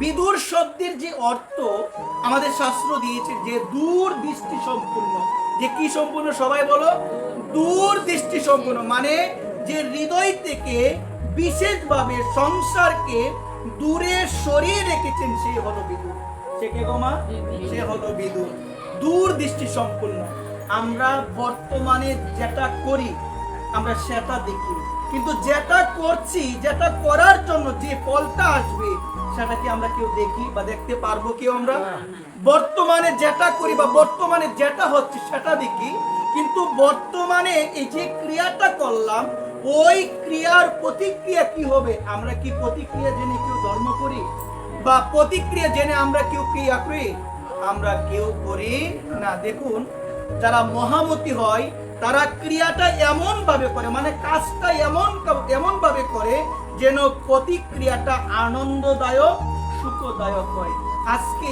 বিদুর শব্দের যে অর্থ আমাদের শাস্ত্র দিয়েছে যে দূর দৃষ্টি সম্পূর্ণ, যে কি সম্পূর্ণ সবাই বলো, দূর দৃষ্টি সম্পূর্ণ, মানে যে হৃদয় থেকে বিশেষভাবে সংসারকে দূরে সরিয়ে রেখেছেন সে হলো বিদুর। সে কে গো মা? সে হলো বিদুর, দূর দৃষ্টি সম্পূর্ণ। আমরা বর্তমানে যেটা করি আমরা সেটা দেখি, কিন্তু যেটা করছি, যেটা করার জন্য যে ফলটা আসবে সেটা কি আমরা কেউ দেখি বা দেখতে পারবো কেউ? আমরা বর্তমানে যেটা করি বা বর্তমানে যেটা হচ্ছে সেটা দেখি, কিন্তু বর্তমানে এই যে ক্রিয়াটা করলাম ওই ক্রিয়ার প্রতিক্রিয়া কি হবে আমরা কি প্রতিক্রিয়া জেনে কেউ ধর্ম করি বা প্রতিক্রিয়া জেনে আমরা কেউ ক্রিয়া করি? আমরা কেউ করি না। দেখুন, যারা মহামতি হয় তারা ক্রিয়াটা এমন ভাবে করে, মানে কাজটা এমন ভাবে করে যেন প্রতিক্রিয়াটা আনন্দদায়ক সুখদায়ক হয়। আজকে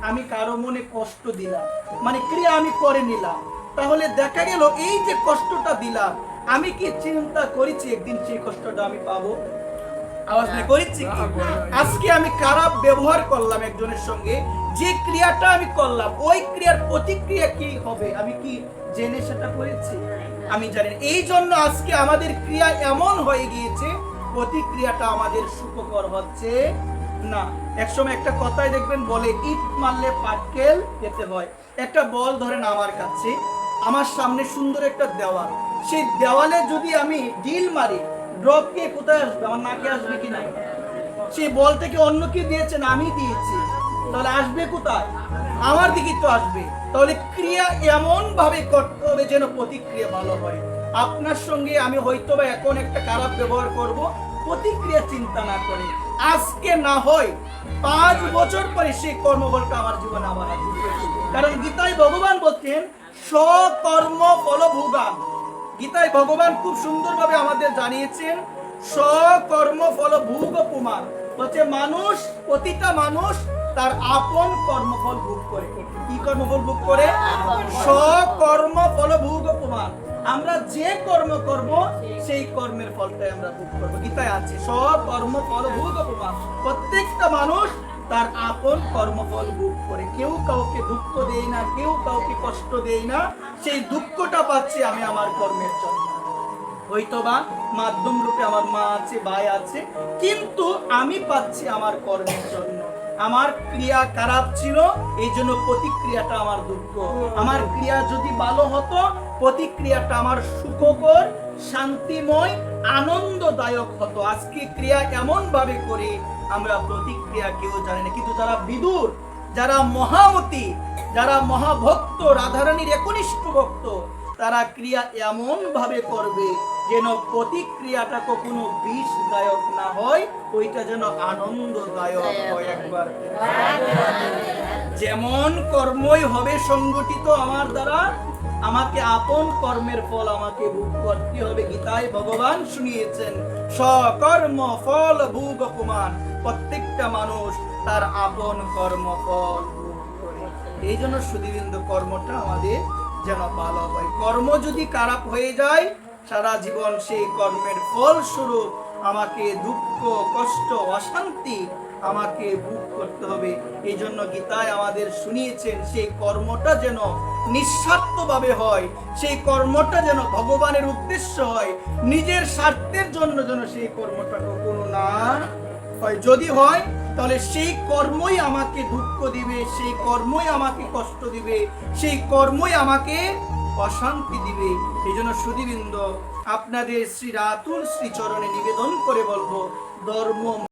আমি কারো মনে কষ্ট দিলাম, মানে ক্রিয়া আমি করে নিলাম, তাহলে দেখা গেল এই যে কষ্টটা দিলাম আমি কি চিন্তা করেছি একদিন সেই কষ্টটা আমি পাবো? আওয়াজ করেছি কি? আজকে আমি খারাপ ব্যবহার করলাম একজনের সঙ্গে, যে ক্রিয়াটা আমি করলাম ওই ক্রিয়ার প্রতিক্রিয়া কি হবে আমি কি জেনে সেটা করেছি? আমি জানি। এই জন্য আজকে আমাদের ক্রিয়া এমন হয়ে গিয়েছে প্রতিক্রিয়াটা আমাদের সুখকর হচ্ছে না। একসময় একটা কথাই দেখবেন বলে, ইট মারলে পাটকেল খেতে হয়। একটা বল ধরেন আমার কাছে, আমার সামনে সুন্দর একটা দেওয়াল, সেই দেওয়ালে যদি আমি ডিল মারি ড্রপ কে কোথায় আসবে? আমার নাকে আসবে কিনা? সেই বল থেকে অন্য কি দিয়েছেন? আমি দিয়েছি, তাহলে আসবে কোথায়? আমার দিকে তো আসবে। তাহলে ক্রিয়া এমন ভাবে করতে হবে যেন প্রতিক্রিয়া ভালো হয়। আপনার সঙ্গে আমি হয়তো বা এখন একটা খারাপ ব্যবহার করব, প্রতিক্রিয়া চিন্তা না করে, আজকে না হয় 5 বছর পরে সেই কর্মফলটা আমার জীবনে আবার আসবে। কারণ গীতায় ভগবান বলছেন স্বকর্ম ফল ভোগান। গীতায় ভগবান খুব সুন্দরভাবে আমাদের জানিয়েছেন স্বকর্ম ফল ভোগ প্রমাণ, বলছে মানুষ, প্রতিটা মানুষ তার আপন কর্মফল ভোগ করে। কি কর্মফল ভোগ করে? স্বকর্ম ফল ভোগ প্রমাণ। আমরা যে কর্ম করব সেই কর্মের ফলটাই আমরা ভোগ করব। গীতায় আছে স্বকর্ম ফল ভোগ প্রমাণ। প্রত্যেকটা মানুষ তার আপন কর্মফল ভোগ করে, কেউ কাউকে দুঃখ দেয় না, কেউ কাউকে কষ্ট দেয় না। সেই দুঃখটা পাচ্ছি আমি আমার কর্মের জন্য। হয়তোবা মাধ্যম রূপে আমার মা আছে, ভাই আছে, কিন্তু আমি পাচ্ছি আমার কর্মের জন্য। আমার ক্রিয়া খারাপ ছিল এই জন্য প্রতিক্রিয়াটা আমার দুঃখ। আমার ক্রিয়া যদি ভালো হতো প্রতিক্রিয়াটা আমার সুখকর, শান্তিময়, আনন্দদায়ক হতো। আজকে ক্রিয়া এমন ভাবে করি আমরা প্রতিক্রিয়া কেউ জানি না, কিন্তু যারা বিদুর, যারা মহামতি, যারা মহাভক্ত, রাধারানীর একনিষ্ঠ ভক্ত, তারা ক্রিয়া এমন ভাবে করবে যেন প্রতিক্রিয়াটা কখনো বিষদায়ক না হয়, ওইটা যেন আনন্দদায়ক হয়। একবার যেমন কর্মই হবে সংগঠিত আমার দ্বারা, আমাকে আপন কর্মের ফল আমাকে ভোগ করতে হবে। গীতায় ভগবান শুনিয়েছেন স্বকর্ম ফল ভোগ প্রমাণ। প্রত্যেকটা মানুষ তার আপন কর্মফল ভোগ করে। এই জন্য সুধীবৃন্দ কর্মটা আমাদের যেন ভালো হয়। কর্ম যদি খারাপ হয়ে যায় সারা জীবন সেই কর্মের ফল স্বরূপ আমাকে দুঃখ, কষ্ট, অশান্তি আমাকে ভোগ করতে হবে। এই জন্য গীতায় আমাদের শুনিয়েছেন সেই কর্মটা যেন নিঃস্বার্থভাবে হয়, সেই কর্মটা যেন ভগবানের উদ্দেশ্য হয়, নিজের স্বার্থের জন্য যেন সেই কর্মটা কখনো না হয়। যদি হয় তাহলে সেই কর্মই আমাকে দুঃখ দিবে, সেই কর্মই আমাকে কষ্ট দিবে, সেই কর্মই আমাকে অশান্তি দিবে। এই জন্য সুধীবৃন্দ আপনাদের শ্রী রাতুল শ্রী চরণে নিবেদন করে বলবো, ধর্ম